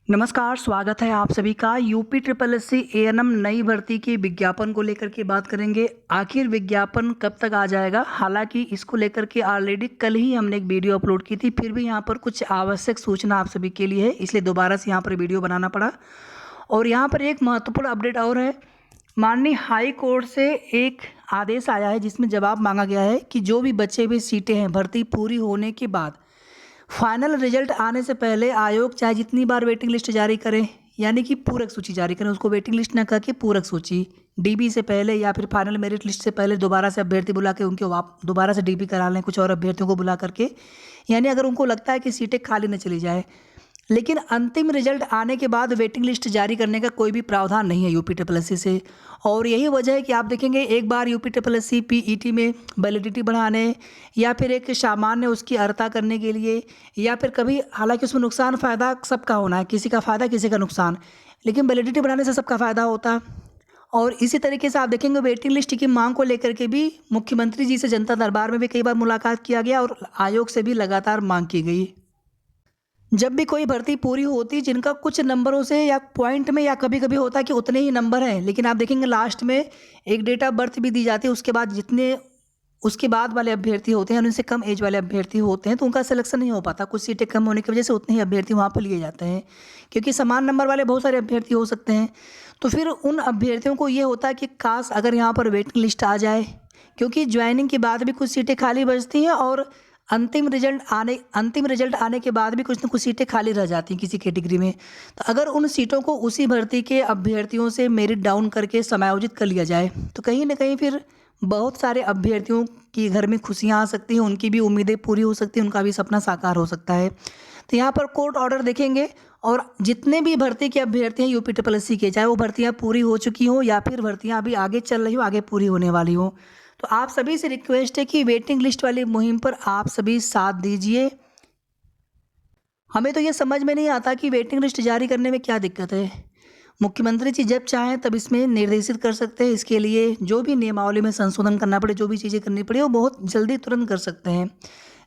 नमस्कार, स्वागत है आप सभी का। यूपी ट्रिपल एससी एएनएम नई भर्ती के विज्ञापन को लेकर के बात करेंगे। आखिर विज्ञापन कब तक आ जाएगा? हालांकि इसको लेकर के ऑलरेडी कल ही हमने एक वीडियो अपलोड की थी, फिर भी यहाँ पर कुछ आवश्यक सूचना आप सभी के लिए है, इसलिए दोबारा से यहाँ पर वीडियो बनाना पड़ा। और यहाँ पर एक महत्वपूर्ण अपडेट और है। माननीय हाई कोर्ट से एक आदेश आया है जिसमें जवाब मांगा गया है कि जो भी बचे हुए सीटें हैं भर्ती पूरी होने के बाद फाइनल रिजल्ट आने से पहले आयोग चाहे जितनी बार वेटिंग लिस्ट जारी करे, यानी कि पूरक सूची जारी करें, उसको वेटिंग लिस्ट ना कह के पूरक सूची, डीबी से पहले या फिर फाइनल मेरिट लिस्ट से पहले दोबारा से अभ्यर्थी बुला के उनके दोबारा से डीबी करा लें कुछ और अभ्यर्थियों को बुला करके, यानी अगर उनको लगता है कि सीटें खाली न चली जाए। लेकिन अंतिम रिजल्ट आने के बाद वेटिंग लिस्ट जारी करने का कोई भी प्रावधान नहीं है यूपी ट्रिपल एससी से। और यही वजह है कि आप देखेंगे एक बार यूपी ट्रिपल एससी पीईटी में वैलिडिटी बढ़ाने या फिर एक सामान्य उसकी अर्हता करने के लिए, या फिर कभी, हालांकि उसमें नुकसान फ़ायदा सबका होना है, किसी का फ़ायदा किसी का नुकसान, लेकिन वैलिडिटी बढ़ाने से सबका फ़ायदा होता है। और इसी तरीके से आप देखेंगे वेटिंग लिस्ट की मांग को लेकर के भी मुख्यमंत्री जी से जनता दरबार में भी कई बार मुलाकात किया गया और आयोग से भी लगातार मांग की गई। जब भी कोई भर्ती पूरी होती जिनका कुछ नंबरों से या पॉइंट में या कभी कभी होता है कि उतने ही नंबर हैं, लेकिन आप देखेंगे लास्ट में एक डेट ऑफ बर्थ भी दी जाती है, उसके बाद जितने उसके बाद वाले अभ्यर्थी होते हैं उनसे कम एज वाले अभ्यर्थी होते हैं तो उनका सिलेक्शन नहीं हो पाता। कुछ सीटें कम होने की वजह से उतने ही अभ्यर्थी वहाँ पर लिए जाते हैं, क्योंकि समान नंबर वाले बहुत सारे अभ्यर्थी हो सकते हैं। तो फिर उन अभ्यर्थियों को ये होता है कि काश अगर यहाँ पर वेटिंग लिस्ट आ जाए, क्योंकि ज्वाइनिंग के बाद भी कुछ सीटें खाली बचती हैं और अंतिम रिजल्ट आने के बाद भी कुछ न कुछ सीटें खाली रह जाती हैं किसी कैटेगरी में। तो अगर उन सीटों को उसी भर्ती के अभ्यर्थियों से मेरिट डाउन करके समायोजित कर लिया जाए तो कहीं ना कहीं फिर बहुत सारे अभ्यर्थियों की घर में खुशियाँ आ सकती हैं, उनकी भी उम्मीदें पूरी हो सकती हैं, उनका भी सपना साकार हो सकता है। तो यहाँ पर कोर्ट ऑर्डर देखेंगे और जितने भी भर्ती के अभ्यर्थी हैं यूपी ट्रिपल एससी के, चाहे वो भर्तियाँ पूरी हो चुकी हों या फिर भर्तियाँ अभी आगे चल रही हो, आगे पूरी होने वाली हों, तो आप सभी से रिक्वेस्ट है कि वेटिंग लिस्ट वाली मुहिम पर आप सभी साथ दीजिए। हमें तो ये समझ में नहीं आता कि वेटिंग लिस्ट जारी करने में क्या दिक्कत है। मुख्यमंत्री जी जब चाहें तब इसमें निर्देशित कर सकते हैं, इसके लिए जो भी नियमावली में संशोधन करना पड़े, जो भी चीज़ें करनी पड़े वो बहुत जल्दी तुरंत कर सकते हैं।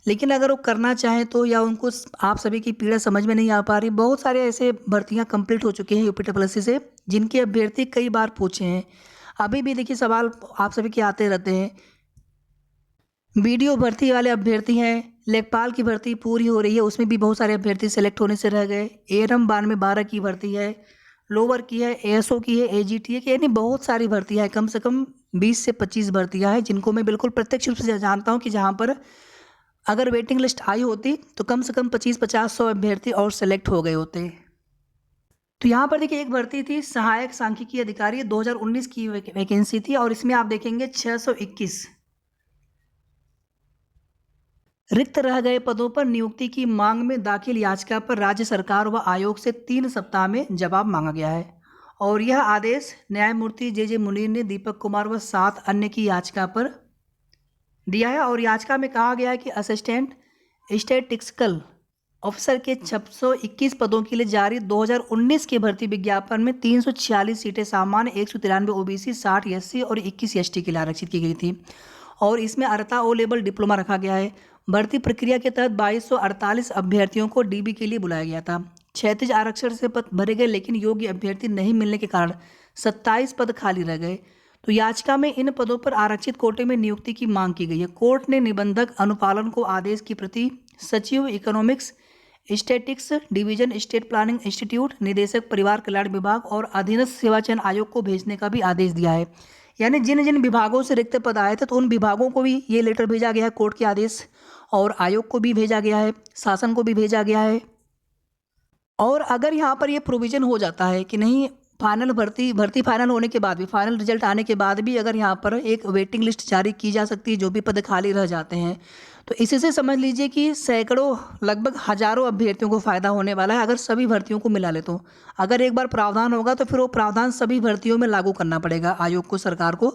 लेकिन अगर वो करना चाहें तो, या उनको आप सभी की पीड़ा समझ में नहीं आ पा रही, बहुत सारे ऐसे भर्तियाँ कंप्लीट हो चुकी हैं यूपी ट्रिपल एससी से जिनके अभ्यर्थी कई बार पूछे हैं, अभी भी देखिए सवाल आप सभी के आते रहते हैं। वीडियो भर्ती वाले अभ्यर्थी हैं, लेखपाल की भर्ती पूरी हो रही है, उसमें भी बहुत सारे अभ्यर्थी सेलेक्ट होने से रह गए। एएनएम 9212 की भर्ती है, लोअर की है, एएसओ की है, एजीटी है, यानी बहुत सारी भर्तियाँ हैं, कम से कम 20 से 25 भर्तियाँ हैं जिनको मैं बिल्कुल प्रत्यक्ष रूप से जानता हूँ कि जहाँ पर अगर वेटिंग लिस्ट आई होती तो कम से कम 25-50-100 अभ्यर्थी और सेलेक्ट हो गए होते। तो यहाँ पर देखिए एक भर्ती थी सहायक सांख्यिकी अधिकारी, 2019 की वैकेंसी थी और इसमें आप देखेंगे 621 रिक्त रह गए पदों पर नियुक्ति की मांग में दाखिल याचिका पर राज्य सरकार व आयोग से 3 सप्ताह में जवाब मांगा गया है। और यह आदेश न्यायमूर्ति जे मुनीर ने दीपक कुमार व 7 अन्य की याचिका पर दिया है। और याचिका में कहा गया है कि असिस्टेंट स्टैटिस्टिकल ऑफिसर के 621 पदों के लिए जारी 2019 के भर्ती विज्ञापन में 346 सीटें सामान्य, 193 ओबीसी, 60 एससी और 21 एसटी के लिए आरक्षित की गई थी। और इसमें अर्हता ओ लेवल डिप्लोमा रखा गया है। भर्ती प्रक्रिया के तहत 2248 अभ्यर्थियों को डीबी के लिए बुलाया गया था। 36 आरक्षण से पद भरे गए, लेकिन योग्य अभ्यर्थी नहीं मिलने के कारण 27 पद खाली रह गए। तो याचिका में इन पदों पर आरक्षित कोटे में नियुक्ति की मांग की गई है। कोर्ट ने निबंधक अनुपालन को आदेश की प्रति सचिव economics statics division, state planning institute, निदेशक परिवार कल्याण विभाग और अधीनस्थ सेवा चयन आयोग को भेजने का भी आदेश दिया है। यानी जिन जिन विभागों से रिक्त पद आए थे तो उन विभागों को भी ये लेटर भेजा गया है कोर्ट के आदेश, और आयोग को भी भेजा गया है, शासन को भी भेजा गया है। और अगर यहाँ पर ये प्रोविज़न हो जाता है कि नहीं, फाइनल भर्ती फाइनल होने के बाद भी, फाइनल रिजल्ट आने के बाद भी अगर यहाँ पर एक वेटिंग लिस्ट जारी की जा सकती है जो भी पद खाली रह जाते हैं, तो इसी से समझ लीजिए कि सैकड़ों, लगभग हजारों अभ्यर्थियों को फ़ायदा होने वाला है अगर सभी भर्तियों को मिला ले तो। अगर एक बार प्रावधान होगा तो फिर वो प्रावधान सभी भर्तियों में लागू करना पड़ेगा आयोग को, सरकार को।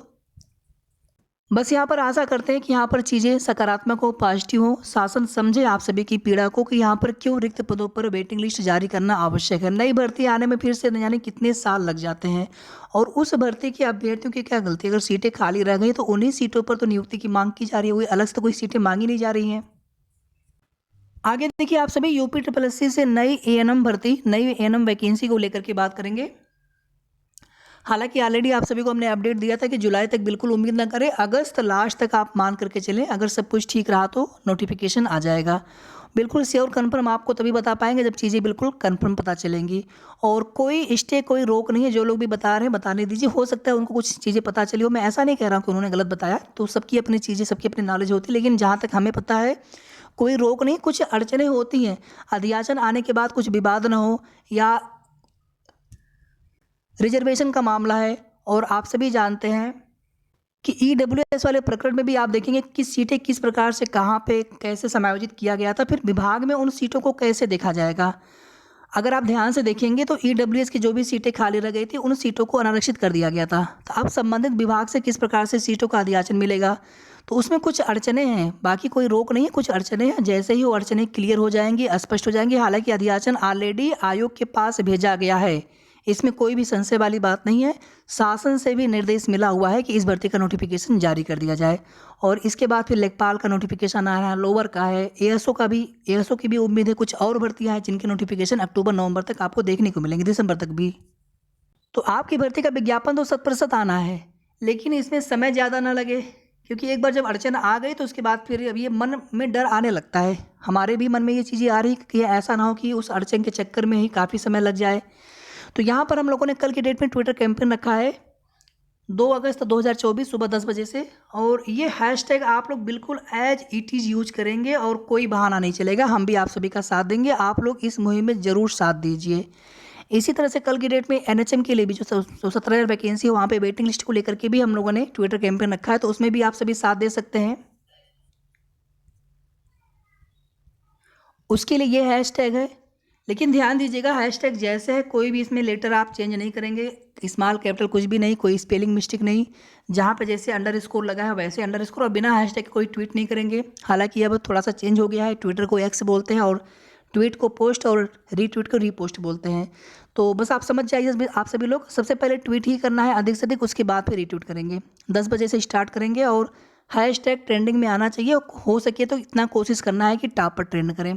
बस यहाँ पर आशा करते हैं कि यहाँ पर चीज़ें सकारात्मक हो, पॉजिटिव हो, शासन समझे आप सभी की पीड़ा को कि यहाँ पर क्यों रिक्त पदों पर वेटिंग लिस्ट जारी करना आवश्यक है। नई भर्ती आने में फिर से न जाने कितने साल लग जाते हैं, और उस भर्ती के अभ्यर्थियों की क्या गलती? अगर सीटें खाली रह गई तो उन्हीं सीटों पर तो नियुक्ति की मांग की जा रही है, कोई अलग से तो कोई सीटें मांगी नहीं जा रही हैं। आगे देखिए आप सभी यूपी ट्रिपल एस सी से नई एएनएम भर्ती, नई एएनएम वैकेंसी को लेकर के बात करेंगे। हालांकि ऑलरेडी आप सभी को हमने अपडेट दिया था कि जुलाई तक बिल्कुल उम्मीद ना करें, अगस्त लास्ट तक आप मान करके चलें, अगर सब कुछ ठीक रहा तो नोटिफिकेशन आ जाएगा। बिल्कुल श्योर कन्फर्म आपको तभी बता पाएंगे जब चीज़ें बिल्कुल कन्फर्म पता चलेंगी। और कोई स्टे कोई रोक नहीं है, जो लोग भी बता रहे हैं बताने दीजिए, हो सकता है उनको कुछ चीज़ें पता चली हो। मैं ऐसा नहीं कह रहा हूँ कि उन्होंने गलत बताया, तो सबकी अपनी चीज़ें, सबकी अपनी नॉलेज होती है, लेकिन जहाँ तक हमें पता है कोई रोक नहीं, कुछ अड़चनें होती हैं। अध्याचन आने के बाद कुछ विवाद ना हो, या रिजर्वेशन का मामला है। और आप सभी जानते हैं कि ईडब्ल्यूएस वाले प्रकरण में भी आप देखेंगे किस सीटें किस प्रकार से कहाँ पे कैसे समायोजित किया गया था, फिर विभाग में उन सीटों को कैसे देखा जाएगा। अगर आप ध्यान से देखेंगे तो ईडब्ल्यूएस की जो भी सीटें खाली रह गई थी उन सीटों को अनारक्षित कर दिया गया था। तो अब संबंधित विभाग से किस प्रकार से सीटों का अध्याचन मिलेगा, तो उसमें कुछ अड़चने हैं, बाकी कोई रोक नहीं है, कुछ अड़चने हैं। जैसे ही वो अड़चने क्लियर हो जाएंगी, स्पष्ट हो जाएंगी, हालांकि अध्याचन ऑलरेडी आयोग के पास भेजा गया है, इसमें कोई भी संशय वाली बात नहीं है। शासन से भी निर्देश मिला हुआ है कि इस भर्ती का नोटिफिकेशन जारी कर दिया जाए। और इसके बाद फिर लेखपाल का नोटिफिकेशन आ रहा है, लोअर का है, एएसओ का भी, एएसओ की भी उम्मीद है। कुछ और भर्तियां हैं जिनके नोटिफिकेशन अक्टूबर नवंबर तक आपको देखने को मिलेंगे, दिसंबर तक भी। तो आपकी भर्ती का विज्ञापन तो 100% आना है, लेकिन इसमें समय ज़्यादा ना लगे, क्योंकि एक बार जब अड़चन आ गई तो उसके बाद फिर अब ये मन में डर आने लगता है। हमारे भी मन में ये चीज़ें आ रही कि ऐसा ना हो कि उस अड़चन के चक्कर में ही काफ़ी समय लग जाए। तो यहाँ पर हम लोगों ने कल की डेट में ट्विटर कैंपेन रखा है 2 अगस्त 2024 सुबह 10 बजे से। और ये हैशटैग आप लोग बिल्कुल एज इट इज़ यूज करेंगे और कोई बहाना नहीं चलेगा। हम भी आप सभी का साथ देंगे, आप लोग इस मुहिम में ज़रूर साथ दीजिए। इसी तरह से कल की डेट में एनएचएम के लिए भी जो 17,000 वैकेंसी है, वहाँ पे वेटिंग लिस्ट को लेकर के भी हम लोगों ने ट्विटर कैंपेन रखा है, तो उसमें भी आप सभी साथ दे सकते हैं। उसके लिए ये हैशटैग है, लेकिन ध्यान दीजिएगा हैशटैग जैसे है, कोई भी इसमें लेटर आप चेंज नहीं करेंगे, स्मॉल कैपिटल कुछ भी नहीं, कोई स्पेलिंग मिस्टेक नहीं। जहाँ पे जैसे अंडरस्कोर लगा है वैसे अंडरस्कोर, और बिना हैशटैग कोई ट्वीट नहीं करेंगे। हालांकि अब थोड़ा सा चेंज हो गया है, ट्विटर को एक्स बोलते हैं और ट्वीट को पोस्ट और रीट्वीट को रीपोस्ट बोलते हैं। तो बस आप समझ जाइए, आप सभी लोग सबसे पहले ट्वीट ही करना है अधिक से अधिक, उसके बाद फिर रीट्वीट करेंगे। 10 बजे से स्टार्ट करेंगे और हैशटैग ट्रेंडिंग में आना चाहिए, और हो सके तो इतना कोशिश करना है कि टॉप पर ट्रेंड करें।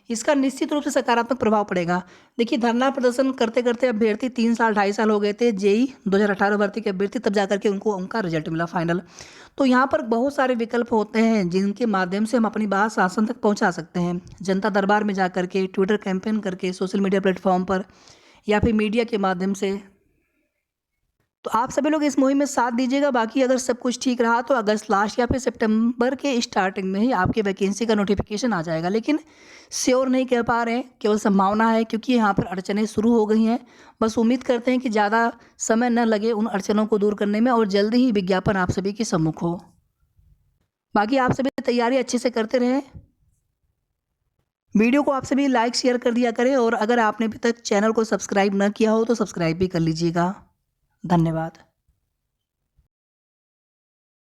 इसका निश्चित रूप से सकारात्मक प्रभाव पड़ेगा। देखिए धरना प्रदर्शन करते करते अभ्यर्थी 3 साल 2.5 साल हो गए थे, जेई 2018 भर्ती के अभ्यर्थी, तब जाकर के उनका रिजल्ट मिला फाइनल। तो यहाँ पर बहुत सारे विकल्प होते हैं जिनके माध्यम से हम अपनी बात शासन तक पहुँचा सकते हैं। जनता दरबार में जा करके, ट्विटर कैंपेन करके, सोशल मीडिया प्लेटफॉर्म पर, या फिर मीडिया के माध्यम से। तो आप सभी लोग इस मुहिम में साथ दीजिएगा। बाकी अगर सब कुछ ठीक रहा तो अगस्त लास्ट या फिर सितंबर के स्टार्टिंग में ही आपके वैकेंसी का नोटिफिकेशन आ जाएगा, लेकिन श्योर नहीं कह पा रहे हैं, केवल संभावना है, क्योंकि यहाँ पर अड़चनें शुरू हो गई हैं। बस उम्मीद करते हैं कि ज़्यादा समय न लगे उन अड़चनों को दूर करने में, और जल्दी ही विज्ञापन आप सभी के सम्मुख हो। बाकी आप सभी तैयारी अच्छे से करते रहें। वीडियो को आप सभी लाइक शेयर कर दिया करें, और अगर आपने अभी तक चैनल को सब्सक्राइब न किया हो तो सब्सक्राइब भी कर लीजिएगा। धन्यवाद।